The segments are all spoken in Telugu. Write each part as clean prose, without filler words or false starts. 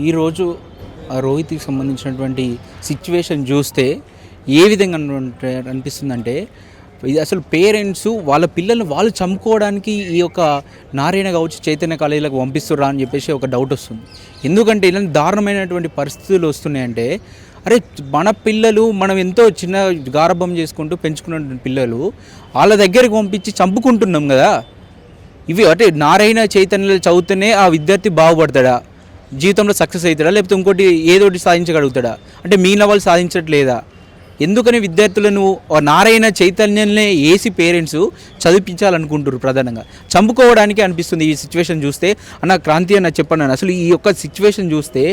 ఈరోజు ఆ రోహిత్కి సంబంధించినటువంటి సిచ్యువేషన్ చూస్తే ఏ విధంగా అనిపిస్తుందంటే, ఇది అసలు పేరెంట్స్ వాళ్ళ పిల్లల్ని వాళ్ళు చంపుకోవడానికి ఈ యొక్క నారాయణ కావచ్చు చైతన్య కాలేజీలకు పంపిస్తుర్రా అని చెప్పేసి ఒక డౌట్ వస్తుంది. ఎందుకంటే ఇలాంటి దారుణమైనటువంటి పరిస్థితులు వస్తున్నాయంటే, అరే మన పిల్లలు మనం ఎంతో చిన్న గారాబం చేసుకుంటూ పెంచుకున్న పిల్లలు వాళ్ళ దగ్గరికి పంపించి చంపుకుంటున్నాం కదా. ఇవి అంటే నారాయణ చైతన్యలు చదివితేనే ఆ విద్యార్థి బాగుపడతాడా, జీవితంలో సక్సెస్ అవుతాడా, లేకపోతే ఇంకోటి ఏదోటి సాధించగలుగుతాడా? అంటే మిగిలిన వాళ్ళు సాధించట్లేదా? ఎందుకని విద్యార్థులను నారాయణ చైతన్యాన్ని ఏసీ పేరెంట్స్ చదివించాలనుకుంటారు? ప్రధానంగా చంపుకోవడానికి అనిపిస్తుంది ఈ సిచ్యువేషన్ చూస్తే. అన్న క్రాంతి అన్న చెప్పండి, అసలు ఈ యొక్క సిచ్యువేషన్ చూస్తే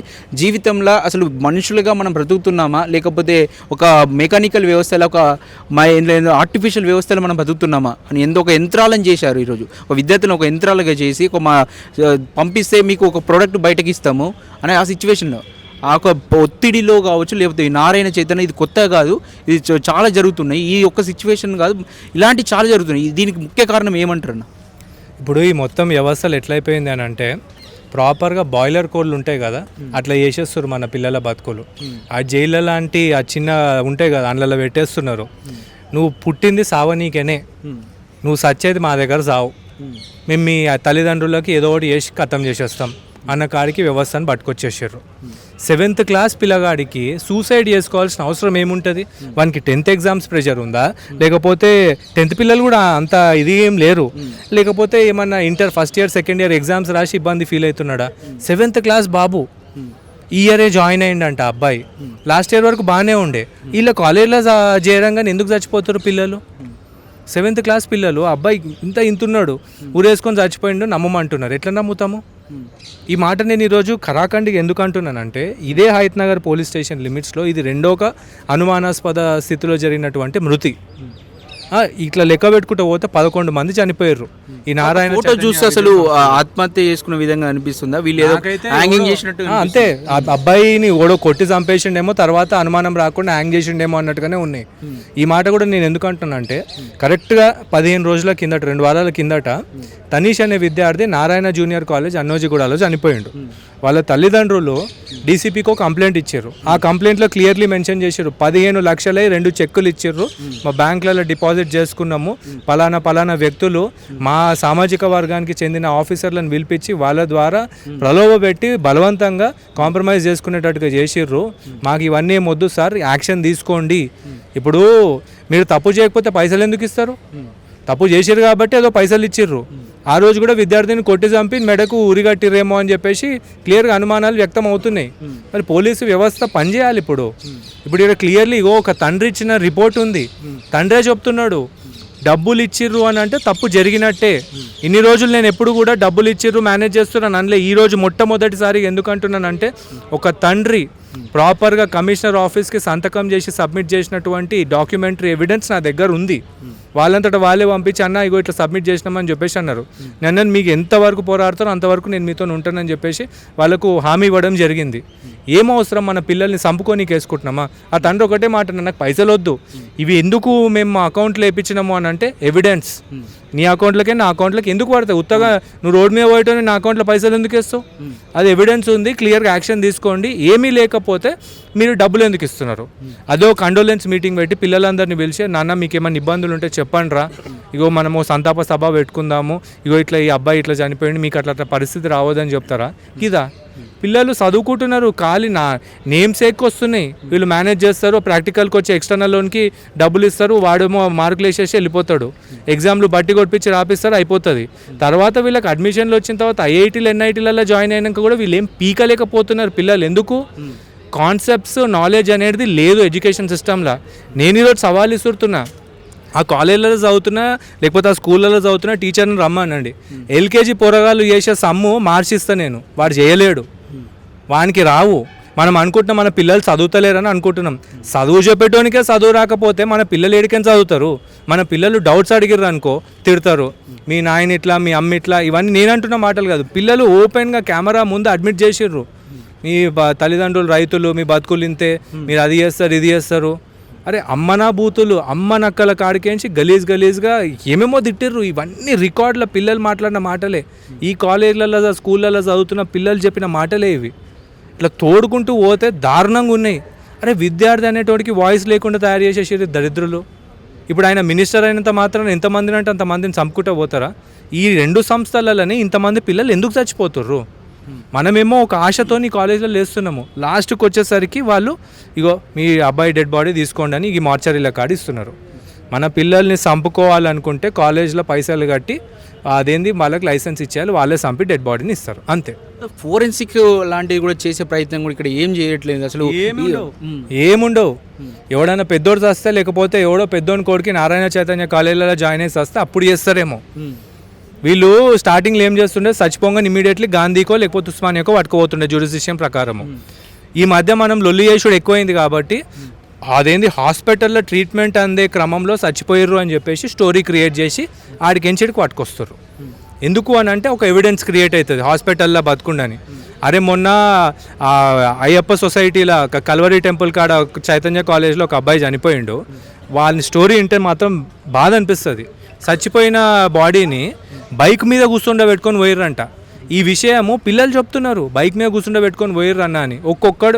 జీవితంలో అసలు మనుషులుగా మనం బ్రతుకుతున్నామా, లేకపోతే ఒక మెకానికల్ వ్యవస్థలో ఒక ఆర్టిఫిషియల్ వ్యవస్థలో మనం బ్రతుకుతున్నామా అని ఒక యంత్రాలను చేశారు. ఈరోజు ఒక విద్యార్థులను ఒక యంత్రాలుగా చేసి పంపిస్తే మీకు ఒక ప్రోడక్ట్ బయటకి ఇస్తాము అనే ఆ సిచ్యువేషన్లో ఆ ఒక ఒత్తిడిలో కావచ్చు, లేకపోతే నారాయణ చైతన్య ఇది కొత్త కాదు, ఇది చాలా జరుగుతున్నాయి. ఈ ఒక్క సిచ్యువేషన్ కాదు, ఇలాంటి చాలా జరుగుతున్నాయి. దీనికి ముఖ్య కారణం ఏమంటారు అన్న? ఇప్పుడు ఈ మొత్తం వ్యవస్థలు ఎట్లయిపోయింది అని అంటే, ప్రాపర్గా బాయిలర్ కోడ్లు ఉంటాయి కదా, అట్లా చేసేస్తారు మన పిల్లల బతుకులు. ఆ జైళ్ళ లాంటి ఆ చిన్న ఉంటాయి కదా, అందులో పెట్టేస్తున్నారు. నువ్వు పుట్టింది సావనీకేనే, నువ్వు సచ్చేది మా దగ్గర సావు, మేము మీ తల్లిదండ్రులకి ఏదో ఒకటి చేసి ఖతం చేసేస్తాం అన్న కాడికి వ్యవస్థను పట్టుకొచ్చేసారు. 7th క్లాస్ పిల్లగాడికి సూసైడ్ చేసుకోవాల్సిన అవసరం ఏముంటుంది? వానికి 10th ఎగ్జామ్స్ ప్రెషర్ ఉందా, లేకపోతే 10th పిల్లలు కూడా అంత ఇది ఏం లేరు, లేకపోతే ఏమన్నా inter first year second year exams రాసి ఇబ్బంది ఫీల్ అవుతున్నాడా? 7th క్లాస్ బాబు ఈ ఇయరే జాయిన్ అయ్యిండంట అబ్బాయి, లాస్ట్ ఇయర్ వరకు బాగానే ఉండే. వీళ్ళ కాలేజ్లో చేయడంగానే ఎందుకు చచ్చిపోతారు పిల్లలు? 7th క్లాస్ పిల్లలు, అబ్బాయి ఇంతున్నాడు, ఊరేసుకొని చచ్చిపోయిండు నమ్మమంటున్నారు. ఎట్లా నమ్ముతాము? ఈ మాట నేను ఈరోజు ఖరాఖండిగా ఎందుకు అంటున్నానంటే, ఇదే హయత్ నగర్ పోలీస్ స్టేషన్ లిమిట్స్లో ఇది రెండోక అనుమానాస్పద స్థితిలో జరిగినటువంటి మృతి. ఇట్లా లెక్క పెట్టుకుంటూ పోతే 11 మంది చనిపోయారు. ఈ నారాయణ ఫోటో చూస్తే అసలు ఆత్మహత్య చేసుకున్న విధంగా అనిపిస్తుందా? వీళ్ళు హ్యాంగింగ్ చేసినట్టు అంతే, అబ్బాయిని ఓడో కొట్టి చంపేసిండేమో, తర్వాత అనుమానం రాకుండా హ్యాంగ్ చేసిండేమో అన్నట్టుగానే ఉన్నాయి. ఈ మాట కూడా నేను ఎందుకు అంటున్నానంటే, కరెక్ట్గా 15 రోజుల కిందట, 2 వారాల కిందట తనీష్ అనే విద్యార్థి నారాయణ జూనియర్ కాలేజ్ అన్నోజిగూడలో చనిపోయిండు. వాళ్ళ తల్లిదండ్రులు డీసీపీకి ఒక కంప్లైంట్ ఇచ్చారు. ఆ కంప్లైంట్లో క్లియర్లీ మెన్షన్ చేశారు, 15 లక్షలై 2 చెక్కులు ఇచ్చారు, మా బ్యాంకులలో డిపాజిట్ చేసుకున్నాము, పలానా వ్యక్తులు మా సామాజిక వర్గానికి చెందిన ఆఫీసర్లను పిలిపించి వాళ్ళ ద్వారా ప్రలోభ పెట్టి బలవంతంగా కాంప్రమైజ్ చేసుకునేటట్టుగా చేసిర్రు, మాకు ఇవన్నీ ఏమొద్దు సార్, యాక్షన్ తీసుకోండి. ఇప్పుడు మీరు తప్పు చేయకపోతే పైసలు ఎందుకు ఇస్తారు? తప్పు చేసిర్రు కాబట్టి ఏదో పైసలు ఇచ్చిర్రు. ఆ రోజు కూడా విద్యార్థిని కొట్టి చంపి మెడకు ఉరిగట్టిరేమో అని చెప్పేసి క్లియర్గా అనుమానాలు వ్యక్తం అవుతున్నాయి. మరి పోలీసు వ్యవస్థ పనిచేయాలి. ఇప్పుడు ఇక్కడ క్లియర్లీ ఒక తండ్రి ఇచ్చిన రిపోర్ట్ ఉంది, తండ్రే చెప్తున్నాడు డబ్బులు ఇచ్చిర్రు అని అంటే తప్పు జరిగినట్టే. ఇన్ని రోజులు నేను ఎప్పుడు కూడా డబ్బులు ఇచ్చిర్రు మేనేజ్ చేస్తున్నాను అనలే. ఈ రోజు మొట్టమొదటిసారి ఎందుకు అంటున్నానంటే, ఒక తండ్రి ప్రాపర్గా కమిషనర్ ఆఫీస్కి సంతకం చేసి సబ్మిట్ చేసినటువంటి డాక్యుమెంటరీ ఎవిడెన్స్ నా దగ్గర ఉంది. వాళ్ళంతటా వాళ్ళే పంపించి అన్న ఇగో ఇట్లా సబ్మిట్ చేసినామని చెప్పేసి అన్నారు. నన్ను మీకు ఎంతవరకు పోరాడతారో అంతవరకు నేను మీతో ఉంటానని చెప్పేసి వాళ్ళకు హామీ ఇవ్వడం జరిగింది. ఏం అవసరం మన పిల్లల్ని చంపుకొని వేసుకుంటున్నామా? ఆ తండ్రి ఒకటే మాట, నాకు పైసలు వద్దు, ఇవి ఎందుకు మేము మా అకౌంట్లో వేయించినాము అని అంటే, ఎవిడెన్స్ నీ అకౌంట్లకే నా అకౌంట్లోకి ఎందుకు పడతాయి? ఉత్తగా నువ్వు రోడ్ మీద పోయటం నా అకౌంట్లో పైసలు ఎందుకు వేస్తావు? అది ఎవిడెన్స్ ఉంది, క్లియర్గా యాక్షన్ తీసుకోండి. ఏమీ లేకపోతే మీరు డబ్బులు ఎందుకు ఇస్తున్నారు? అదో కండోలెన్స్ మీటింగ్ పెట్టి పిల్లలందరినీ పిలిచి, నాన్న మీకు ఏమైనా ఇబ్బందులు ఉంటే చెప్పండి రా, ఇగో మనము సంతాప సభ పెట్టుకుందాము, ఇగో ఇట్లా ఈ అబ్బాయి ఇట్లా చనిపోయింది, మీకు అట్లా పరిస్థితి రావద్దని చెప్తారా? ఇదా పిల్లలు చదువుకుంటున్నారు, ఖాళీ నేమ్స్ ఎక్కువ వస్తున్నాయి, వీళ్ళు మేనేజ్ చేస్తారు, ప్రాక్టికల్కి వచ్చి ఎక్స్టర్నల్ లోన్కి డబ్బులు ఇస్తారు, వాడేమో మార్కులు వేసేసి వెళ్ళిపోతాడు, ఎగ్జామ్లు బట్టి కొట్టించి రాపిస్తారు, అయిపోతుంది. తర్వాత వీళ్ళకి అడ్మిషన్లు వచ్చిన తర్వాత ఐఐటీలు ఎన్ఐటీలలో జాయిన్ అయినాక కూడా వీళ్ళు ఏం పీకలేకపోతున్నారు పిల్లలు. ఎందుకు? కాన్సెప్ట్స్ నాలెడ్జ్ అనేది లేదు ఎడ్యుకేషన్ సిస్టంలో. నేను ఈరోజు సవాల్ ఇస్తున్నా, ఆ కాలేజీలలో చదువుతున్నా లేకపోతే ఆ స్కూళ్ళలో చదువుతున్నా టీచర్ని రమ్మనండి, ఎల్కేజీ పోరగాళ్ళు చేసే సమ్ము మార్చిస్తా నేను, వాడు చేయలేడు, వానికి రావు. మనం అనుకుంటున్నాం మన పిల్లలు చదువుతలేరని అనుకుంటున్నాం. చదువు చెప్పేటోనికే చదువు రాకపోతే మన పిల్లలు ఏడికని చదువుతారు? మన పిల్లలు డౌట్స్ అడిగిర్రు అనుకో తిడతారు, మీ నాయన ఇట్లా, మీ అమ్మ ఇట్లా. ఇవన్నీ నేను అంటున్న మాటలు కాదు, పిల్లలు ఓపెన్గా కెమెరా ముందు అడ్మిట్ చేసిర్రు, మీ తల్లిదండ్రులు రైతులు, మీ బతుకులు ఇంతే, మీరు అది చేస్తారు ఇది చేస్తారు. అరే అమ్మనా బూతులు, అమ్మ నక్కల కాడికేంచి గలీజ్గా ఏమేమో తిట్టిర్రు. ఇవన్నీ రికార్డుల పిల్లలు మాట్లాడిన మాటలే, ఈ కాలేజీలలో స్కూళ్ళలో చదువుతున్న పిల్లలు చెప్పిన మాటలే ఇవి. ఇట్లా తోడుకుంటూ పోతే దారుణంగా ఉన్నాయి. అరే విద్యార్థి అనేటోడికి వాయిస్ లేకుండా తయారు చేసేసి దరిద్రులు. ఇప్పుడు ఆయన మినిస్టర్ అయినంత మాత్రం ఎంతమందిని అంటే అంతమందిని చంపుకుంటూ పోతారా? ఈ 2 సంస్థలలోనే ఇంతమంది పిల్లలు ఎందుకు చచ్చిపోతుర్రు? మనమేమో ఒక ఆశతో ఈ కాలేజీలో లేస్తున్నాము, లాస్ట్కి వచ్చేసరికి వాళ్ళు ఇగో మీ అబ్బాయి డెడ్ బాడీ తీసుకోండి అని ఈ మార్చరీల కార్డు ఇస్తున్నారు. మన పిల్లల్ని చంపుకోవాలనుకుంటే కాలేజ్లో పైసలు కట్టి అదేంది వాళ్ళకి లైసెన్స్ ఇచ్చేయాలి, వాళ్ళే చంపి డెడ్ బాడీని ఇస్తారు అంతే. ఫోరెన్సిక్ లాంటివి కూడా చేసే ప్రయత్నం కూడా ఇక్కడ ఏం చేయట్లేదు అసలు. ఏముండవు. ఎవడైనా పెద్దోడు వస్తే, లేకపోతే ఎవడో పెద్దోని కొడుకు నారాయణ చైతన్య కాలేజీలో జాయిన్ అయ్యి వస్తే అప్పుడు చేస్తారేమో. వీళ్ళు స్టార్టింగ్లో ఏం చేస్తుండే, చచ్చిపోగానే ఇమీడియట్లీ గాంధీకో లేకపోతే ఉస్మానియాకో పట్టుకుపోతుండే జ్యుడిషియం ప్రకారము. ఈ మధ్య మనం లొల్లి చేసుడు ఎక్కువైంది కాబట్టి అదేంది హాస్పిటల్లో ట్రీట్మెంట్ అందే క్రమంలో చచ్చిపోయారు అని చెప్పేసి స్టోరీ క్రియేట్ చేసి ఆడికి ఎంచిడికి పట్టుకొస్తారు. ఎందుకు అని అంటే ఒక ఎవిడెన్స్ క్రియేట్ అవుతుంది హాస్పిటల్లో బతుకుండని. అరే మొన్న అయ్యప్ప సొసైటీలో కల్వరి టెంపుల్ కాడ చైతన్య కాలేజ్లో ఒక అబ్బాయి చనిపోయిండు. వాళ్ళని స్టోరీ వింటే మాత్రం బాధ అనిపిస్తుంది. చచ్చిపోయిన బాడీని బైక్ మీద కూర్చుండబెట్టుకొని పోయిర్రంట. ఈ విషయము పిల్లలు చెప్తున్నారు, బైక్ మీద కూర్చుండబెట్టుకొని పోయిర్రన్న అని. ఒక్కొక్కడు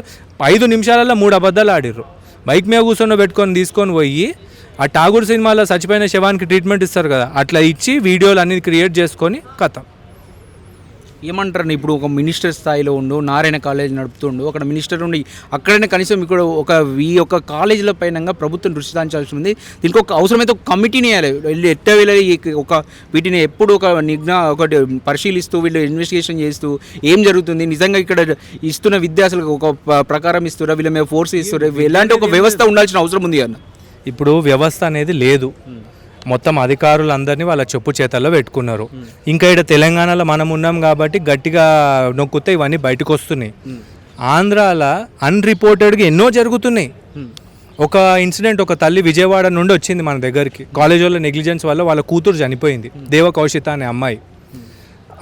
5 నిమిషాలలో 3 అబద్ధాలు ఆడిర్రు. బైక్ మీద కూర్చుండబెట్టుకొని తీసుకొని పోయి ఆ ఠాగూర్ సినిమాలో చచ్చిపోయిన శవానికి ట్రీట్మెంట్ ఇస్తారు కదా, అట్లా ఇచ్చి వీడియోలు అన్ని క్రియేట్ చేసుకొని కథ. ఏమంటారు ఇప్పుడు ఒక మినిస్టర్ స్థాయిలో ఉండు, నారాయణ కాలేజ్ నడుపుతుండు, అక్కడ మినిస్టర్ ఉండి అక్కడనే కనీసం ఇక్కడ ఈ యొక్క కాలేజీల పైన ప్రభుత్వం దృష్టి సారించాల్సి ఉంది. దీనికి ఒక అవసరమైతే ఒక కమిటీని వేయాలి, వీళ్ళు వెళ్ళి వీటిని ఎప్పుడు ఒకటి పరిశీలిస్తూ వీళ్ళు ఇన్వెస్టిగేషన్ చేస్తూ ఏం జరుగుతుంది, నిజంగా ఇక్కడ ఇస్తున్న విద్య అసలు ఒక ప్రకారం ఇస్తురా, వీళ్ళ మీద ఫోర్స్ ఇస్తురా, ఎలాంటి ఒక వ్యవస్థ ఉండాల్సిన అవసరం ఉంది అన్న. ఇప్పుడు వ్యవస్థ అనేది లేదు, మొత్తం అధికారులందరినీ వాళ్ళ చెప్పు చేతల్లో పెట్టుకున్నారు. ఇంకా ఇక్కడ తెలంగాణలో మనం ఉన్నాం కాబట్టి గట్టిగా నొక్కితే ఇవన్నీ బయటకు వస్తున్నాయి. ఆంధ్రాలో అన్రిపోర్టెడ్గా ఎన్నో జరుగుతున్నాయి. ఒక ఇన్సిడెంట్, ఒక తల్లి విజయవాడ నుండి వచ్చింది మన దగ్గరికి. కాలేజ్ వాళ్ళ నెగ్లిజెన్స్ వల్ల వాళ్ళ కూతురు చనిపోయింది, దేవ కౌశిత అనే అమ్మాయి.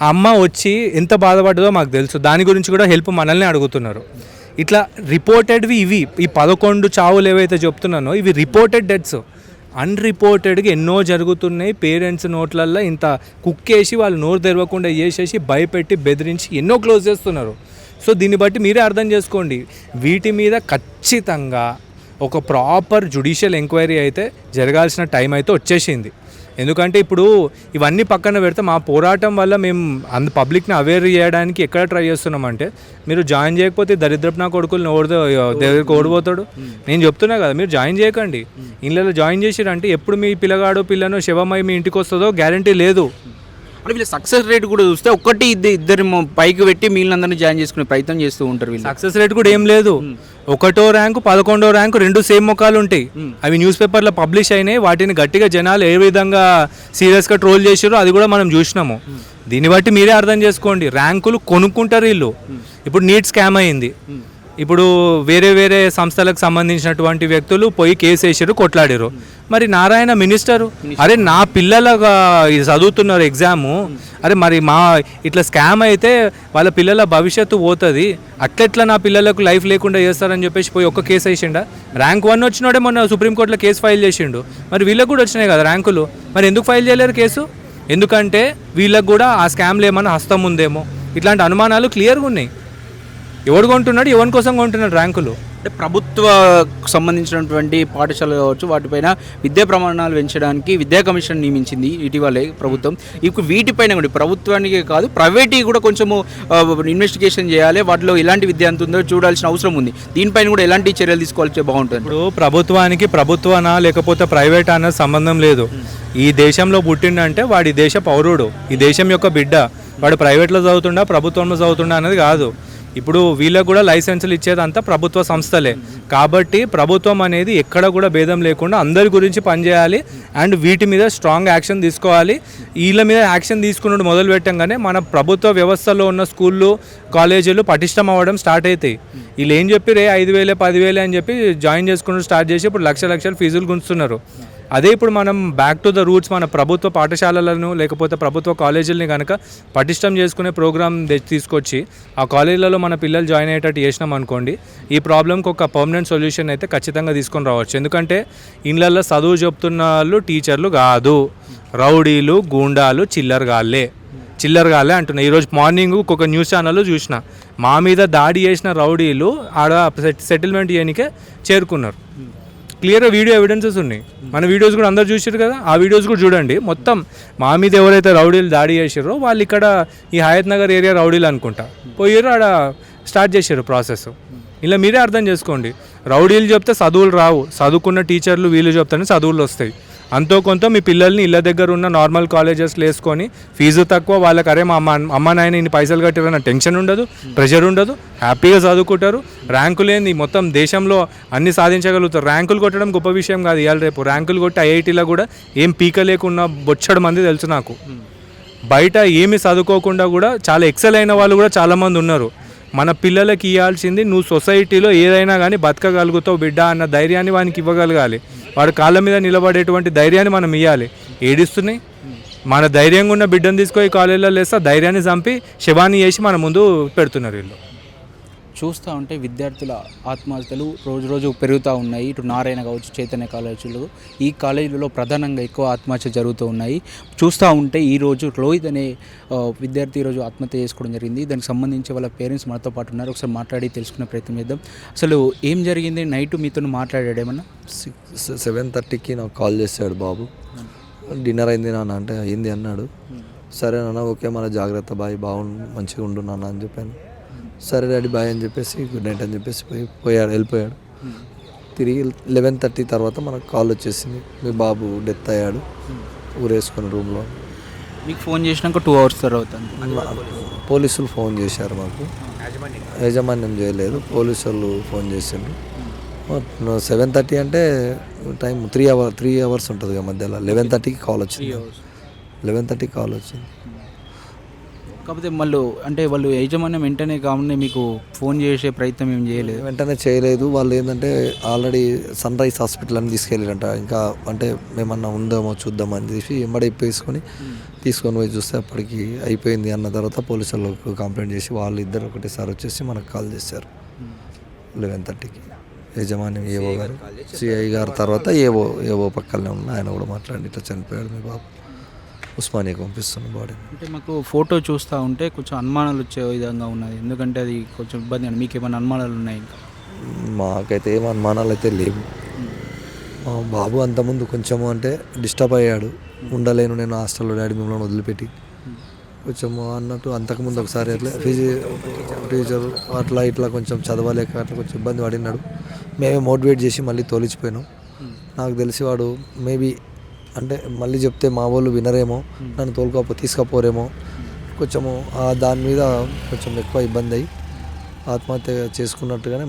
ఆ అమ్మ వచ్చి ఎంత బాధపడ్డదో మాకు తెలుసు, దాని గురించి కూడా హెల్ప్ మనల్ని అడుగుతున్నారు. ఇట్లా రిపోర్టెడ్వి ఇవి, ఈ 11 చావులు ఏవైతే చెప్తున్నానో ఇవి రిపోర్టెడ్ డెత్స్. అన్రిపోర్టెడ్గా ఎన్నో జరుగుతున్నాయి. పేరెంట్స్ నోట్లల్లో ఇంత కుక్కేసి వాళ్ళు నోరు తెరవకుండా చేసేసి భయపెట్టి బెదిరించి ఎన్నో క్లోజ్ చేస్తున్నారు. సో దీన్ని బట్టి మీరే అర్థం చేసుకోండి, వీటి మీద ఖచ్చితంగా ఒక ప్రాపర్ జ్యుడిషియల్ ఎంక్వైరీ అయితే జరగాల్సిన టైం అయితే వచ్చేసింది. ఎందుకంటే ఇప్పుడు ఇవన్నీ పక్కన పెడితే మా పోరాటం వల్ల మేము పబ్లిక్ని అవేర్ చేయడానికి ఎక్కడ ట్రై చేస్తున్నామంటే, మీరు జాయిన్ చేయకపోతే దరిద్రపు నా కొడుకులు దగ్గరికి ఓడిపోతాడు. నేను చెప్తున్నా కదా, మీరు జాయిన్ చేయకండి. ఇళ్ళలో జాయిన్ చేసిరంటే ఎప్పుడు మీ పిల్లనో శవమై మీ ఇంటికి వస్తుందో గ్యారంటీ లేదు. అంటే వీళ్ళ సక్సెస్ రేట్ కూడా చూస్తే ఒకటి ఇద్దరు పైకి పెట్టి మిగిలినందరినీ జాయిన్ చేసుకునే ప్రయత్నం చేస్తూ ఉంటారు. వీళ్ళు సక్సెస్ రేట్ కూడా ఏం లేదు. 1వ ర్యాంకు 11వ ర్యాంకు 2 సేమ్ ముఖాలు ఉంటాయి. అవి న్యూస్ పేపర్లో పబ్లిష్ అయినాయి. వాటిని గట్టిగా జనాలు ఏ విధంగా సీరియస్గా ట్రోల్ చేసారో అది కూడా మనం చూసినాము. దీన్ని బట్టి మీరే అర్థం చేసుకోండి, ర్యాంకులు కొనుక్కుంటారు వీళ్ళు. ఇప్పుడు నీట్ స్కామ్ అయింది, ఇప్పుడు వేరే సంస్థలకు సంబంధించినటువంటి వ్యక్తులు పోయి కేసు వేసారు, కొట్లాడారు. మరి నారాయణ మినిస్టరు, అరే నా పిల్లలుగా చదువుతున్నారు ఎగ్జాము, అరే మరి మా ఇట్లా స్కామ్ అయితే వాళ్ళ పిల్లల భవిష్యత్తు పోతుంది, అట్లెట్లా నా పిల్లలకు లైఫ్ లేకుండా చేస్తారని చెప్పేసి పోయి ఒక్క కేసు వేసిండా. ర్యాంక్ 1 వచ్చినోడే మొన్న సుప్రీంకోర్టులో కేసు ఫైల్ చేసిండు. మరి వీళ్ళకి కూడా వచ్చినాయి కదా ర్యాంకులు, మరి ఎందుకు ఫైల్ చేయలేరు కేసు? ఎందుకంటే వీళ్ళకి కూడా ఆ స్కామ్లో ఏమన్నా హస్తం ఉందేమో, ఇట్లాంటి అనుమానాలు క్లియర్గా ఉన్నాయి. ఎవడు కొంటున్నాడు, ఎవరి కోసం కొంటున్నాడు ర్యాంకులు? అంటే ప్రభుత్వ సంబంధించినటువంటి పాఠశాలలు కావచ్చు, వాటిపైన విద్యా ప్రమాణాలు పెంచడానికి విద్యా కమిషన్ నియమించింది ఇటీవలే ప్రభుత్వం. ఇప్పుడు వీటిపైన కూడా ప్రభుత్వానికి కాదు ప్రైవేట్కి కూడా కొంచెము ఇన్వెస్టిగేషన్ చేయాలి, వాటిలో ఎలాంటి విద్య అంత ఉందో చూడాల్సిన అవసరం ఉంది. దీనిపైన కూడా ఎలాంటి చర్యలు తీసుకోవాల్సి బాగుంటుంది. ఇప్పుడు ప్రభుత్వానికి ప్రభుత్వనా లేకపోతే ప్రైవేట్ అన్న సంబంధం లేదు. ఈ దేశంలో పుట్టిండంటే వాడి దేశ పౌరుడు, ఈ దేశం యొక్క బిడ్డ. వాడు ప్రైవేట్లో చదువుతుండా ప్రభుత్వంలో చదువుతుండా అనేది కాదు. ఇప్పుడు వీళ్ళకు కూడా లైసెన్సులు ఇచ్చేదంతా ప్రభుత్వ సంస్థలే. కాబట్టి ప్రభుత్వం అనేది ఎక్కడ కూడా భేదం లేకుండా అందరి గురించి పనిచేయాలి అండ్ వీటి మీద స్ట్రాంగ్ యాక్షన్ తీసుకోవాలి. వీళ్ళ మీద యాక్షన్ తీసుకున్నట్టు మొదలు పెట్టంగానే మన ప్రభుత్వ వ్యవస్థలో ఉన్న స్కూళ్ళు కాలేజీలు పటిష్టం అవ్వడం స్టార్ట్ అవుతాయి. వీళ్ళు ఏం చెప్పి 5,000 10,000 అని చెప్పి జాయిన్ చేసుకుని స్టార్ట్ చేసి ఇప్పుడు లక్షలు ఫీజులు గుంచుతున్నారు. అదే ఇప్పుడు మనం బ్యాక్ టు ద రూట్స్ మన ప్రభుత్వ పాఠశాలలను లేకపోతే ప్రభుత్వ కాలేజీలని కనుక పటిష్టం చేసుకునే ప్రోగ్రామ్ తీసుకొచ్చి ఆ కాలేజీలలో మన పిల్లలు జాయిన్ అయ్యేటట్టు చేసినాం అనుకోండి, ఈ ప్రాబ్లంకి ఒక పర్మనెంట్ సొల్యూషన్ అయితే ఖచ్చితంగా తీసుకొని రావచ్చు. ఎందుకంటే ఇళ్ళల్లో చదువు చెప్తున్న వాళ్ళు టీచర్లు కాదు, రౌడీలు గూండాలు చిల్లరగాళ్ళే. చిల్లర కాలే అంటున్నా. ఈరోజు మార్నింగ్ ఒక న్యూస్ ఛానల్లో చూసిన, మా మీద దాడి చేసిన రౌడీలు ఆడ సెటిల్మెంట్ చేయడానికే చేరుకున్నారు. క్లియర్గా వీడియో ఎవిడెన్సెస్ ఉన్నాయి. మన వీడియోస్ కూడా అందరు చూసారు కదా, ఆ వీడియోస్ కూడా చూడండి. మొత్తం మా మీద ఎవరైతే రౌడీలు దాడి చేసారో వాళ్ళు ఇక్కడ ఈ హయత్ నగర్ ఏరియా రౌడీలు అనుకుంటా పోయారు, ఆడ స్టార్ట్ చేశారు ప్రాసెస్. ఇలా మీరే అర్థం చేసుకోండి. రౌడీలు చెప్తే చదువులు రావు, చదువుకున్న టీచర్లు వీళ్ళు చెప్తేనే చదువులు వస్తాయి. అంతో కొంత మీ పిల్లల్ని ఇళ్ళ దగ్గర ఉన్న నార్మల్ కాలేజెస్లో వేసుకొని ఫీజు తక్కువ, వాళ్ళకి అరే మా అమ్మ నాయన ఇన్ని పైసలు కట్టారన్న టెన్షన్ ఉండదు, ప్రెషర్ ఉండదు, హ్యాపీగా చదువుకుంటారు. ర్యాంకులు ఏంది మొత్తం దేశంలో అన్ని సాధించగలుగుతారు. ర్యాంకులు కొట్టడం గొప్ప విషయం కాదు. ఇవాళ రేపు ర్యాంకులు కొట్టి ఐఐటీలో కూడా ఏం పీక లేకుండా బొచ్చడు మంది తెలుసు నాకు. బయట ఏమి చదువుకోకుండా కూడా చాలా ఎక్సెల్ అయిన వాళ్ళు కూడా చాలామంది ఉన్నారు. మన పిల్లలకి ఇవ్వాల్సింది, నువ్వు సొసైటీలో ఏదైనా కానీ బతకగలుగుతావు బిడ్డ అన్న ధైర్యాన్ని వానికి ఇవ్వగలగాలి. వాడు కాళ్ళ మీద నిలబడేటువంటి ధైర్యాన్ని మనం ఇవ్వాలి. ఏడిస్తున్నాయి మన ధైర్యంగా ఉన్న బిడ్డను తీసుకొని కాలేజీలో లేస్తే ధైర్యాన్ని చంపి శవాన్ని చేసి మన ముందు పెడుతున్నారు వీళ్ళు. చూస్తూ ఉంటే విద్యార్థుల ఆత్మహత్యలు రోజు రోజు పెరుగుతూ ఉన్నాయి. ఇటు నారాయణ కావచ్చు, చైతన్య కాలేజీలు, ఈ కాలేజీలలో ప్రధానంగా ఎక్కువ ఆత్మహత్యలు జరుగుతూ ఉన్నాయి. చూస్తూ ఉంటే ఈరోజు రోహిత్ అనే విద్యార్థి ఈరోజు ఆత్మహత్య చేసుకోవడం జరిగింది. దానికి సంబంధించి వాళ్ళ పేరెంట్స్ మనతో పాటు ఉన్నారు. ఒకసారి మాట్లాడి తెలుసుకునే ప్రయత్నం చేద్దాం. అసలు ఏం జరిగింది? నైట్ మీతో మాట్లాడాడేమన్నా? 7:30కి నాకు కాల్ చేశాడు బాబు. డిన్నర్ అయింది నాన్న అంటే అయింది అన్నాడు. సరే నాన్న, ఓకే మన జాగ్రత్త బాయ్, మంచిగా ఉండు నాన్న అని చెప్పాను. సరే డాడీ బాయ్ అని చెప్పేసి గుడ్ నైట్ అని చెప్పేసి వెళ్ళిపోయాడు. తిరిగి 11:30 తర్వాత మనకు కాల్ వచ్చేసింది, మీ బాబు డెత్ అయ్యాడు ఊరేసుకుని రూమ్లో. మీకు ఫోన్ చేసినాక 2 hours తర్వాత పోలీసులు ఫోన్ చేశారు మాకు. యాజమాన్యం చేయలేదు, పోలీసులు ఫోన్ చేసిండ్రు. 7:30 అంటే టైం 3 hours ఉంటుంది కదా మధ్యలో. 11:30కి కాల్ వచ్చింది. 11:30కి కాల్ వచ్చింది. కాకపోతే వాళ్ళు యజమాన్యం వెంటనే కాకుండా మీకు ఫోన్ చేసే ప్రయత్నం ఏం చేయలేదు? వెంటనే చేయలేదు. వాళ్ళు ఏంటంటే ఆల్రెడీ సన్ రైజ్ హాస్పిటల్ అని తీసుకెళ్ళారంట. ఇంకా అంటే మేమన్నా ఉందేమో చూద్దామని చెప్పి ఎంబడి తీసుకొని పోయి చూస్తే అప్పటికి అయిపోయింది అన్న తర్వాత పోలీసులకు కంప్లైంట్ చేసి వాళ్ళు ఇద్దరు ఒకటేసారి వచ్చేసి మనకు కాల్ చేశారు 11:30కి. యజమాని ఏవో గారు, సిఐ గారు తర్వాత ఏవో పక్కనే ఉన్న ఆయన కూడా మాట్లాడి ఇట్లా చనిపోయాడు మీ బాబు, ఉస్మానియాకి పంపిస్తున్న బాడీ. అంటే మాకు ఫోటో చూస్తూ ఉంటే కొంచెం అనుమానాలు వచ్చే విధంగా ఉన్నది. ఎందుకంటే అది కొంచెం ఇబ్బంది అండి. మీకు ఏమైనా అనుమానాలు ఉన్నాయి? ఇంకా మాకైతే ఏం అనుమానాలు అయితే లేవు. మా బాబు అంతకుముందు కొంచెము అంటే డిస్టర్బ్ అయ్యాడు. ఉండలేను నేను హాస్టల్లో డాడీ మిమ్మల్ని వదిలిపెట్టి కొంచెము అన్నట్టు. అంతకుముందు ఒకసారి అట్లా టీచర్ అట్లా ఇట్లా కొంచెం చదవలేక అట్లా కొంచెం ఇబ్బంది పడినాడు. మేమే మోటివేట్ చేసి మళ్ళీ తోలిచిపోయినాం. నాకు తెలిసి వాడు మేబీ అంటే మళ్ళీ చెప్తే మా వాళ్ళు వినరేమో, నన్ను తీసుకపోరేమో, కొంచెము దాని మీద కొంచెం ఎక్కువ ఇబ్బంది అయ్యి ఆత్మహత్య చేసుకున్నట్టుగానే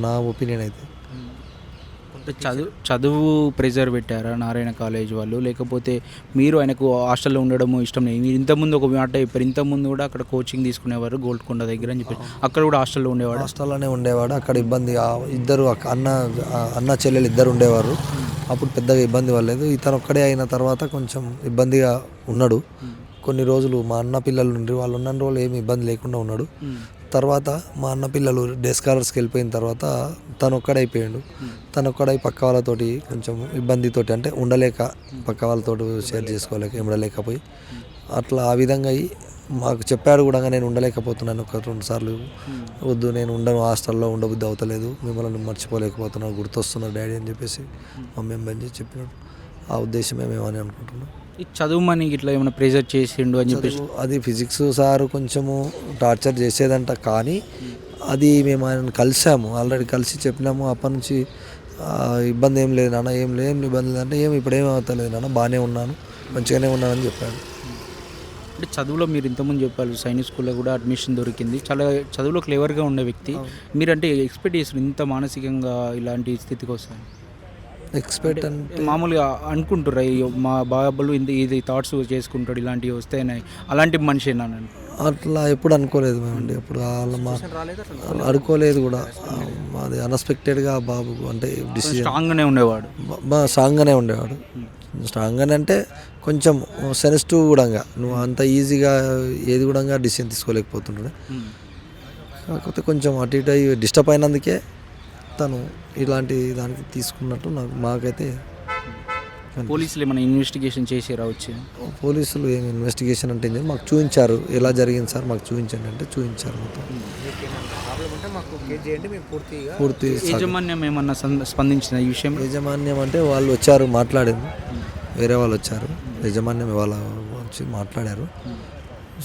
నా ఒపీనియన్ అయితే. అంటే చదువు ప్రెజర్ పెట్టారా నారాయణ కాలేజ్ వాళ్ళు, లేకపోతే మీరు ఆయనకు హాస్టల్లో ఉండడము ఇష్టం లేదు? మీరు ఇంతకుముందు ఒక మాట చెప్పారు, ఇంతకుముందు కూడా అక్కడ కోచింగ్ తీసుకునేవారు గోల్కొండ దగ్గర అని చెప్పారు. అక్కడ కూడా హాస్టల్లోనే ఉండేవాడు. అక్కడ ఇబ్బంది, ఇద్దరు అన్న చెల్లెలు ఇద్దరు ఉండేవారు. అప్పుడు పెద్దగా ఇబ్బంది పడలేదు. ఇతను ఒక్కడే అయిన తర్వాత కొంచెం ఇబ్బందిగా ఉన్నాడు. కొన్ని రోజులు మా అన్న పిల్లలు ఉండి వాళ్ళు ఉన్న రోజులు ఏమి ఇబ్బంది లేకుండా ఉన్నాడు. తర్వాత మా అన్న పిల్లలు డే స్కాలర్స్కి వెళ్ళిపోయిన తర్వాత తను ఒక్కడైపోయాడు. తను ఒక్కడై పక్క వాళ్ళతోటి కొంచెం ఇబ్బందితోటి అంటే ఉండలేక, పక్క వాళ్ళతో షేర్ చేసుకోలేక ఉండలేకపోయి అట్లా ఆ విధంగా అయ్యి మాకు చెప్పాడు కూడా, నేను ఉండలేకపోతున్నాను 1-2 సార్లు, వద్దు నేను ఉండను, హాస్టల్లో ఉండబుద్ధి అవుతలేదు, మిమ్మల్ని మర్చిపోలేకపోతున్నాను, గుర్తొస్తున్నారు డాడీ అని చెప్పేసి మమ్మీ బంద్ చేసి చెప్పినాడు. ఆ ఉద్దేశమే మేమని అనుకుంటున్నాం. ఈ చదువుమని ఇట్లా ఏమైనా ప్రెజర్ చేసిండు అని చెప్పేసి? అది ఫిజిక్స్ సార్ కొంచెము టార్చర్ చేసేదంట, కానీ అది మేము ఆయన కలిసాము, ఆల్రెడీ కలిసి చెప్పినాము. అప్పటి నుంచి ఇబ్బంది ఏం లేదు నాన్న, ఏం ఇబ్బంది లేదంటే ఇప్పుడు ఏం అవుతలేదు నాన్న, బాగానే ఉన్నాను, మంచిగానే ఉన్నానని చెప్పాడు. అంటే చదువులో మీరు ఇంతకుముందు చెప్పారు సైనిక్ స్కూల్లో కూడా అడ్మిషన్ దొరికింది, చాలా చదువులో క్లేవర్గా ఉండే వ్యక్తి. మీరంటే ఎక్స్పెక్ట్ చేస్తారు ఇంత మానసికంగా ఇలాంటి స్థితికి వస్తాయి? ఎక్స్పెక్ట్ అంటే మామూలుగా అనుకుంటారు మా బాబాలు ఇది థాట్స్ చేసుకుంటాడు ఇలాంటివి వస్తాయని, అలాంటి మనిషి ఏనా? అట్లా ఎప్పుడు అనుకోలేదు మేమండి, ఎప్పుడు అనుకోలేదు కూడా. అది అన్ఎక్స్పెక్టెడ్గా బాబు అంటే డిసిజన్ స్ట్రాంగ్గానే ఉండేవాడు. స్ట్రాంగ్గానే అంటే కొంచెం సెన్సిటివ్ కూడా, నువ్వు అంత ఈజీగా ఏది కూడా డిసిజన్ తీసుకోలేకపోతుంటాడు. కాకపోతే కొంచెం అటు ఇటు అయ్యి డిస్టర్బ్ అయినందుకే తను ఇలాంటి దానికి తీసుకున్నట్టు మాకైతే పోలీసులు ఏమైనా ఇన్వెస్టిగేషన్ చేసి రావచ్చు? పోలీసులు ఏమి ఇన్వెస్టిగేషన్ అంటే ఏంది, మాకు చూపించారు ఎలా జరిగింది సార్ మాకు చూపించండి అంటే చూపించారు మొత్తం. పూర్తి యాజమాన్యం ఏమన్నా స్పందించిన ఈ విషయం? యాజమాన్యం అంటే వాళ్ళు వచ్చారు మాట్లాడారు, వేరే వాళ్ళు వచ్చారు, యాజమాన్యం వాళ్ళ వచ్చి మాట్లాడారు.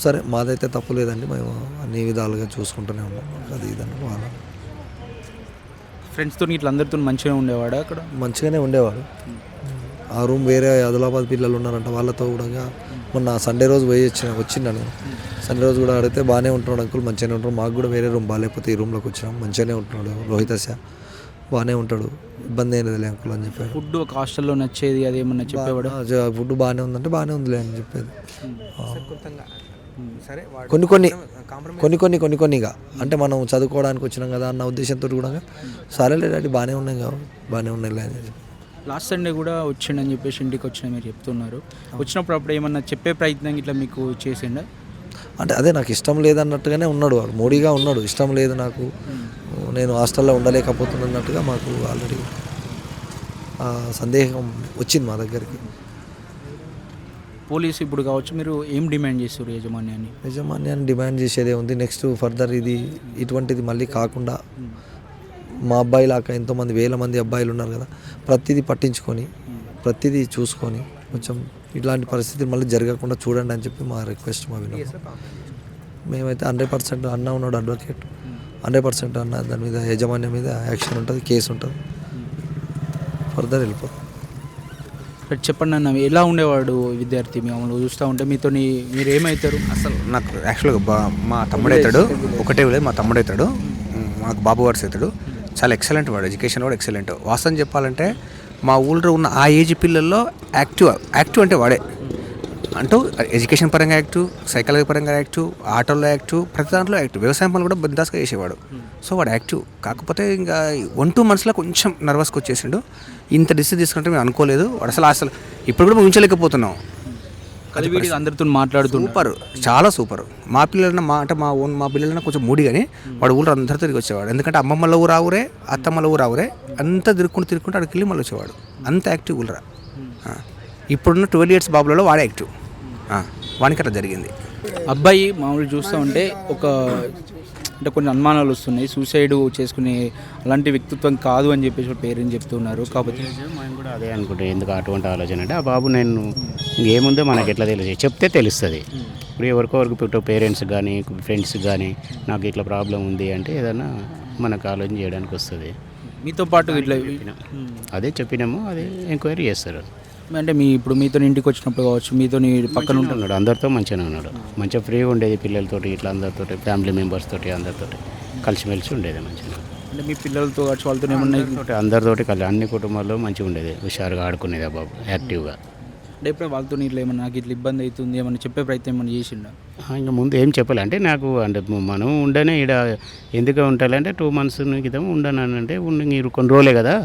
సరే మాదైతే తప్పు లేదండి, మేము అన్ని విధాలుగా చూసుకుంటూనే ఉన్నాం, అది ఇదని వాళ్ళ ఫ్రెండ్స్తో ఇట్లా అందరితో మంచిగా ఉండేవాడా అక్కడ? మంచిగానే ఉండేవాడు. ఆ రూమ్ వేరే ఆదిలాబాద్ పిల్లలు ఉన్నారంట, వాళ్ళతో కూడా మొన్న సండే రోజు పోయి వచ్చిండ నేను. సండే రోజు కూడా అడిగితే బాగానే ఉంటున్నాడు అంకుల్, మంచిగానే ఉంటాడు, మాకు కూడా వేరే రూమ్ బాగాలేకపోతే ఈ రూమ్లోకి వచ్చినాం, మంచిగానే ఉంటున్నాడు రోహితశ, బాగానే ఉంటాడు, ఇబ్బంది ఏం లేదులే అంకుల్ అని చెప్పాడు. ఫుడ్ ఒక హాస్టల్లో నచ్చేది అది ఏమన్నా చెప్పేవాడు? ఫుడ్ బాగానే ఉందంటే బాగానే ఉందిలే అని చెప్పేది. కొన్నిగా అంటే మనం చదువుకోవడానికి వచ్చినాం కదా అన్న ఉద్దేశంతో కూడా సరేలే డాడీ బాగానే ఉన్నాయి కదా, బాగానే ఉన్నాయిలే అని చెప్పి. లాస్ట్ సండే కూడా వచ్చిండని చెప్పేసి ఇంటికి వచ్చిన మీరు చెప్తున్నారు. వచ్చినప్పుడు అప్పుడు ఏమన్నా చెప్పే ప్రయత్నం ఇట్లా మీకు చేసిండా? అంటే అదే నాకు ఇష్టం లేదన్నట్టుగానే ఉన్నాడు వాడు, మూడీగా ఉన్నాడు, ఇష్టం లేదు నాకు, నేను హాస్టల్లో ఉండలేకపోతున్నట్టుగా మాకు ఆల్రెడీ సందేహం వచ్చింది మా దగ్గరికి. పోలీసు ఇప్పుడు కావచ్చు, మీరు ఏం డిమాండ్ చేస్తారు యజమాన్యాన్ని డిమాండ్ చేసేదే ఉంది. నెక్స్ట్ ఫర్దర్ ఇటువంటిది మళ్ళీ కాకుండా మా అబ్బాయి లాగా ఎంతోమంది వేల మంది అబ్బాయిలు ఉన్నారు కదా, ప్రతిదీ పట్టించుకొని ప్రతిదీ చూసుకొని కొంచెం ఇట్లాంటి పరిస్థితులు మళ్ళీ జరగకుండా చూడండి అని చెప్పి మా రిక్వెస్ట్, మా వినోదం. మేమైతే 100% అన్న ఉన్నాడు అడ్వకేట్, 100% అన్న దాని మీద యజమాన్యం మీద యాక్షన్ ఉంటుంది, కేసు ఉంటుంది, ఫర్దర్ వెళ్ళిపోతుంది. చెప్పండి అన్న, ఎలా ఉండేవాడు విద్యార్థి? మేము చూస్తూ ఉంటే మీతో మీరు ఏమవుతారు? అసలు నాకు యాక్చువల్గా మా తమ్ముడు అవుతాడు, ఒకటే లేదు మా తమ్ముడు అవుతాడు, మాకు బాబు వార్స్ అవుతాడు, చాలా ఎక్సలెంట్ వాడు, ఎడ్యుకేషన్ కూడా ఎక్సలెంట్. వాస్తవం చెప్పాలంటే మా ఊళ్ళో ఉన్న ఆ ఏజ్ పిల్లల్లో యాక్టివ్ అంటే వాడే. అంటూ ఎడ్యుకేషన్ పరంగా యాక్టివ్, సైకాలజీ పరంగా యాక్టివ్, ఆటోల్లో యాక్టివ్, ప్రతి దాంట్లో యాక్టివ్, వ్యవసాయం పనులు కూడా బిందాస్గా చేసేవాడు. సో వాడు యాక్టివ్. కాకపోతే ఇంకా 1-2 మంత్స్లో కొంచెం నర్వస్గా వచ్చేసిండు. ఇంత డిసిషన్ తీసుకుంటే మేము అనుకోలేదు. వాడు అసలు ఇప్పుడు కూడా ఊహించలేకపోతున్నాం. కలివిడి అందరితో మాట్లాడుతూ సూపర్, చాలా సూపర్. మా పిల్లలన్నా మా పిల్లలన్నా కొంచెం మూడి, కానీ వాడు ఊళ్ళో అందరితో తిరిగి వచ్చేవాడు. ఎందుకంటే అమ్మమ్మల ఊరు ఆవురే, అత్తమ్మల ఊరు ఆవురే, అంతా తిరుక్కుంటూ అక్కడికి వెళ్ళి మళ్ళీ వచ్చేవాడు. అంత యాక్టివ్ ఊళ్ళరా. ఇప్పుడున్న 12 years బాబులలో వాడే యాక్టివ్. వానికి అట్లా జరిగింది. అబ్బాయి మామూలు చూస్తూ ఉంటే అంటే కొన్ని అనుమానాలు వస్తున్నాయి, సూసైడ్ చేసుకునే అలాంటి వ్యక్తిత్వం కాదు అని చెప్పేసి పేరెంట్స్ చెప్తున్నారు. కాబట్టి మేము కూడా అదే అనుకుంటాం. ఎందుకు అటువంటి ఆలోచన అంటే ఆ బాబు నేను ఇంకేముందో మనకి ఎట్లా తెలియదు, చెప్తే తెలుస్తుంది. ఇప్పుడు ఎవరికొరకు పేరెంట్స్ కానీ ఫ్రెండ్స్ కానీ నాకు ఇట్లా ప్రాబ్లం ఉంది అంటే ఏదైనా మనకు ఆలోచన చేయడానికి వస్తుంది. మీతో పాటు ఇట్లా అదే చెప్పినాము, అదే ఎంక్వైరీ చేస్తారు. అంటే ఇప్పుడు మీతో ఇంటికి వచ్చినప్పుడు కావచ్చు, మీతో పక్కన ఉంటున్నాడు, అందరితో మంచిగానే ఉన్నాడు, మంచిగా ఫ్రీగా ఉండేది, పిల్లలతోటి ఇట్లా అందరితోటి, ఫ్యామిలీ మెంబర్స్ తోటి అందరితోటి కలిసిమెలిసి ఉండేది మంచిగా. అంటే మీ పిల్లలతో కావచ్చు వాళ్ళతో ఏమన్నా అందరితోటి కలిసి అన్ని కుటుంబాల్లో మంచిగా ఉండేది, హుషారుగా ఆడుకునేది ఆ బాబు, యాక్టివ్గా. అంటే ఎప్పుడైనా వాళ్ళతో ఇట్లా ఏమన్నా నాకు ఇట్లా ఇబ్బంది అవుతుంది ఏమన్నా చెప్పే ప్రయత్నం ఏమన్నా చేసిండా? ఇంకా ముందు ఏం చెప్పాలి అంటే నాకు అంటే మనం ఉండనే ఇక్కడ ఎందుకు ఉంటాలంటే 2 months క్రితం ఉండనంటే మీరు కొన్ని రోజులే కదా,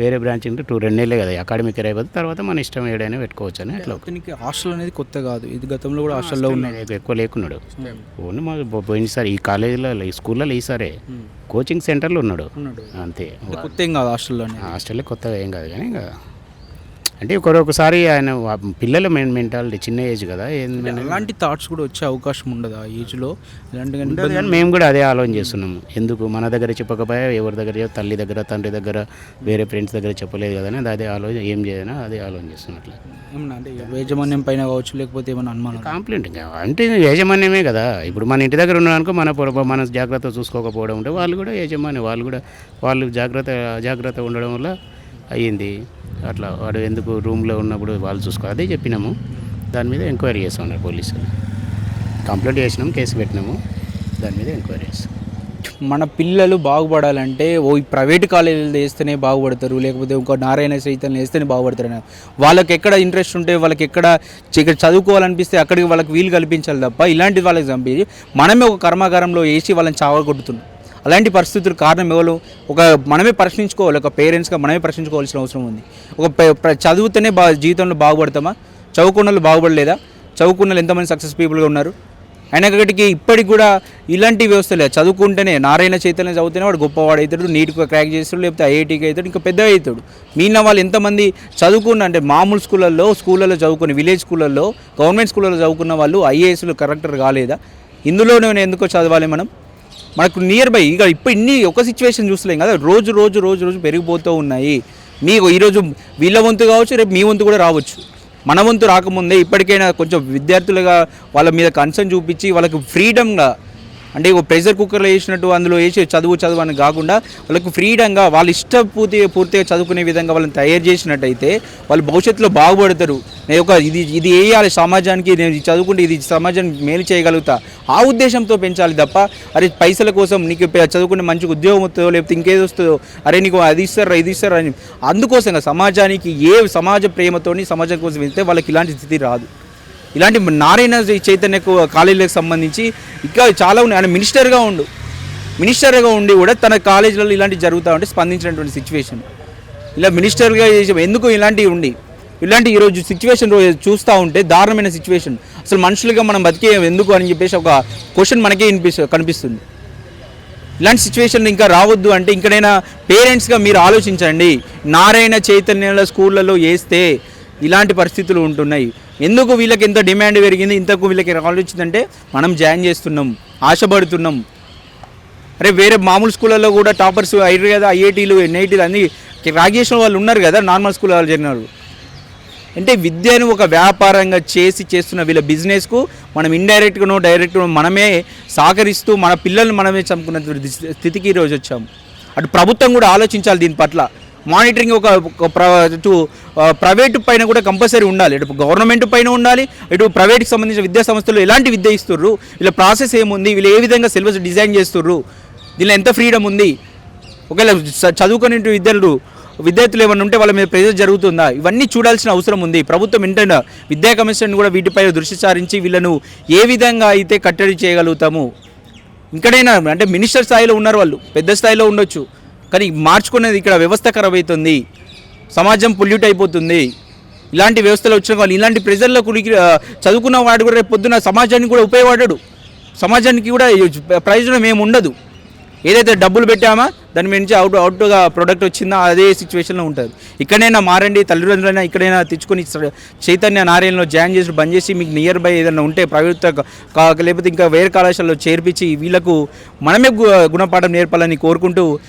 వేరే బ్రాంచ్ ఉంటే 2 నెలలే కదా, అకాడమిక్ ఇయర్ అయిపోతే తర్వాత మన ఇష్టం ఏడైనా పెట్టుకోవచ్చు అని అట్లా. హాస్టల్ అనేది కొత్త కాదు, ఇది గతంలో కూడా హాస్టల్లో ఉన్నాడు, ఎక్కువ లేకున్నాడు. ఓన్లీ మా పోయినసారి ఈ కాలేజీలో ఈ స్కూల్లో ఈసారే కోచింగ్ సెంటర్లో ఉన్నాడు అంతే. కొత్త ఏం కాదు హాస్టల్లో, హాస్టల్లో కొత్తగా ఏం కాదు కానీ ఇంకా అంటే ఒకసారి ఆయన పిల్లల మెంటాలిటీ చిన్న ఏజ్ కదా, అలాంటి థాట్స్ కూడా వచ్చే అవకాశం ఉండదు ఆ ఏజ్లో. కానీ మేము కూడా అదే ఆలోచన చేస్తున్నాము. ఎందుకు మన దగ్గర చెప్పకపోయా ఎవరి దగ్గర, తల్లి దగ్గర తండ్రి దగ్గర వేరే ఫ్రెండ్స్ దగ్గర చెప్పలేదు కదా అని అదే ఆలోచన, ఏం చేయనా అదే ఆలోచన చేస్తున్నట్లు. ఏమన్నా అంటే యాజమాన్యం పైన కావచ్చు, లేకపోతే ఏమైనా అనుమానం కంప్లైంట్ అంటే యాజమాన్యమే కదా. ఇప్పుడు మన ఇంటి దగ్గర ఉన్నారనుకో మన జాగ్రత్త చూసుకోకపోవడం ఉంటే వాళ్ళు కూడా యాజమాన్యం, వాళ్ళు జాగ్రత్త ఉండడం వల్ల అయ్యింది అట్లా. వాడు ఎందుకు రూమ్లో ఉన్నప్పుడు వాళ్ళు చూసుకోవాలి, అదే చెప్పినాము. దాని మీద ఎంక్వైరీ చేస్తూ ఉన్నారు పోలీసులు. కంప్లైంట్ చేసినాము, కేసు పెట్టినాము, దాని మీద ఎంక్వైరీ చేస్తాం. మన పిల్లలు బాగుపడాలంటే ఈ ప్రైవేట్ కాలేజీలు వేస్తేనే బాగుపడతారు, లేకపోతే ఒక నారాయణ చైతన్యం వేస్తేనే బాగుపడతారు. వాళ్ళకి ఎక్కడ ఇంట్రెస్ట్ ఉంటే, వాళ్ళకి ఇక్కడ చదువుకోవాలనిపిస్తే అక్కడికి వాళ్ళకి వీలు కల్పించాలి తప్ప ఇలాంటి వాళ్ళకి చంపి మనమే ఒక కర్మాగారంలో వేసి వాళ్ళని చావగొట్టుతున్నాం. అలాంటి పరిస్థితులు కారణం ఎవరు? మనమే ప్రశ్నించుకోవాలి, ఒక పేరెంట్స్గా మనమే ప్రశ్నించుకోవాల్సిన అవసరం ఉంది. చదివితేనే జీవితంలో బాగుపడతామా? చదువుకున్న వాళ్ళు బాగుపడలేదా? చదువుకున్న వాళ్ళు ఎంతమంది సక్సెస్ పీపుల్గా ఉన్నారు? అయినప్పటికీ ఇప్పటికి కూడా ఇలాంటి వ్యవస్థలే చదువుకుంటేనే నారాయణ చైతన్య చదివితేనే వాడు గొప్పవాడు అవుతాడు, నీట్గా క్రాక్ చేస్తాడు, లేకపోతే ఐఐటీకి అవుతాడు, ఇంకా పెద్దగా అవుతాడు. మిగిలిన వాళ్ళు ఎంతమంది చదువుకున్న అంటే మామూలు స్కూళ్ళల్లో చదువుకుని విలేజ్ స్కూళ్ళల్లో గవర్నమెంట్ స్కూళ్ళలో చదువుకున్న వాళ్ళు ఐఏఎస్లు కరెక్టర్ కాలేదా? ఇందులోనే ఎందుకో చదవాలి మనం? మనకు నియర్ బై ఇక ఇప్పుడు ఇన్ని ఒక సిచ్యువేషన్ చూస్తలేం కదా, రోజు రోజు రోజు రోజు పెరిగిపోతూ ఉన్నాయి. మీకు ఈరోజు వీళ్ళ వంతు కావచ్చు, రేపు మీ వంతు కూడా రావచ్చు. మన వంతు రాకముందే ఇప్పటికైనా కొంచెం విద్యార్థులుగా వాళ్ళ మీద కన్సర్న్ చూపించి వాళ్ళకి ఫ్రీడమ్గా, అంటే ప్రెషర్ కుక్కర్లో వేసినట్టు అందులో వేసి చదువు అని కాకుండా వాళ్ళకు ఫ్రీడంగా వాళ్ళ పూర్తిగా చదువుకునే విధంగా వాళ్ళని తయారు చేసినట్టయితే వాళ్ళు భవిష్యత్తులో బాగుపడతారు. నేను ఇది వేయాలి సమాజానికి, నేను ఇది చదువుకుంటే ఇది సమాజానికి మేలు చేయగలుగుతా, ఆ ఉద్దేశంతో పెంచాలి తప్ప అరే పైసల కోసం నీకు చదువుకునే మంచి ఉద్యోగం వస్తుందో లేకపోతే ఇంకేది వస్తుందో, అరే నీకు అది ఇస్తారా అని అందుకోసంగా సమాజానికి సమాజ ప్రేమతోని సమాజం కోసం వెళ్తే వాళ్ళకి ఇలాంటి స్థితి రాదు. ఇలాంటి నారాయణ చైతన్య కాలేజీలకు సంబంధించి ఇంకా చాలా ఉన్నాయి. ఆయన మినిస్టర్గా ఉండి కూడా తన కాలేజీలలో ఇలాంటివి జరుగుతూ ఉంటే స్పందించినటువంటి సిచ్యువేషన్. ఇలా మినిస్టర్గా ఎందుకు ఇలాంటి ఈరోజు సిచ్యువేషన్ చూస్తూ ఉంటే దారుణమైన సిచ్యువేషన్. అసలు మనుషులుగా మనం బతికే ఎందుకు అని చెప్పేసి ఒక క్వశ్చన్ మనకే కనిపిస్తుంది. ఇలాంటి సిచ్యువేషన్ ఇంకా రావద్దు అంటే ఇంకనైనా పేరెంట్స్గా మీరు ఆలోచించండి. నారాయణ చైతన్యాల స్కూళ్ళలో వేస్తే ఇలాంటి పరిస్థితులు ఉంటున్నాయి. ఎందుకు వీళ్ళకి ఎంత డిమాండ్ పెరిగింది, ఇంతకు వీళ్ళకి ఆలోచిందంటే మనం జాయిన్ చేస్తున్నాం, ఆశపడుతున్నాం. అరే వేరే మామూలు స్కూళ్ళల్లో కూడా టాపర్స్ అయ్యారు కదా, ఐఐటీలు ఎన్ఐటీలు అన్నీ క్రాక్ చేసిన వాళ్ళు ఉన్నారు కదా, నార్మల్ స్కూల్ వాళ్ళు జరిగినారు. అంటే విద్యను ఒక వ్యాపారంగా చేస్తున్న వీళ్ళ బిజినెస్కు మనం ఇండైరెక్ట్గానో డైరెక్ట్గానో మనమే సహకరిస్తూ మన పిల్లల్ని మనమే చంపుకున్న స్థితికి ఈరోజు వచ్చాము. అటు ప్రభుత్వం కూడా ఆలోచించాలి దీని పట్ల. మానిటరింగ్ ప్రైవేటు పైన కూడా కంపల్సరీ ఉండాలి. ఇటు గవర్నమెంట్ పైన ఉండాలి, ఇటు ప్రైవేట్కి సంబంధించిన విద్యా సంస్థలు ఎలాంటి విద్య ఇస్తుర్రు, వీళ్ళ ప్రాసెస్ ఏముంది, వీళ్ళు ఏ విధంగా సిలబస్ డిజైన్ చేస్తుర్రు, దీనిలో ఎంత ఫ్రీడమ్ ఉంది, ఒకవేళ చదువుకునే విద్యార్థులు ఏమైనా ఉంటే వాళ్ళ మీద ప్రెజర్ జరుగుతుందా, ఇవన్నీ చూడాల్సిన అవసరం ఉంది. ప్రభుత్వం ఏంటంటే విద్యా కమిషన్ కూడా వీటిపై దృష్టి సారించి వీళ్ళను ఏ విధంగా అయితే కట్టడి చేయగలుగుతాము. ఇంకనైనా అంటే మినిస్టర్ స్థాయిలో ఉన్నారు వాళ్ళు, పెద్ద స్థాయిలో ఉండొచ్చు, కానీ మార్చుకునేది ఇక్కడ వ్యవస్థ ఖరాబ్ అవుతుంది, సమాజం పొల్యూట్ అయిపోతుంది. ఇలాంటి వ్యవస్థలో వచ్చిన వాళ్ళు ఇలాంటి ప్రెజర్లో చదువుకున్న వాడు కూడా రేపు పొద్దున సమాజానికి కూడా ఉపయోగపడ్డాడు, సమాజానికి కూడా ప్రయోజనం ఏమి ఉండదు. ఏదైతే డబ్బులు పెట్టామా దాని నుంచి అవుట్గా ప్రోడక్ట్ వచ్చిందా అదే సిచ్యువేషన్లో ఉంటుంది. ఇక్కడైనా మారండి, తల్లిదండ్రులైనా ఇక్కడైనా తెచ్చుకొని చైతన్య నారాయణలో జాయిన్ చేసి బంద్ చేసి మీకు నియర్ బై ఏదైనా ఉంటే ప్రైవేట్ లేకపోతే ఇంకా వేరే కళాశాలలో చేర్పించి వీళ్ళకు మనమే గుణపాఠం నేర్పాలని కోరుకుంటూ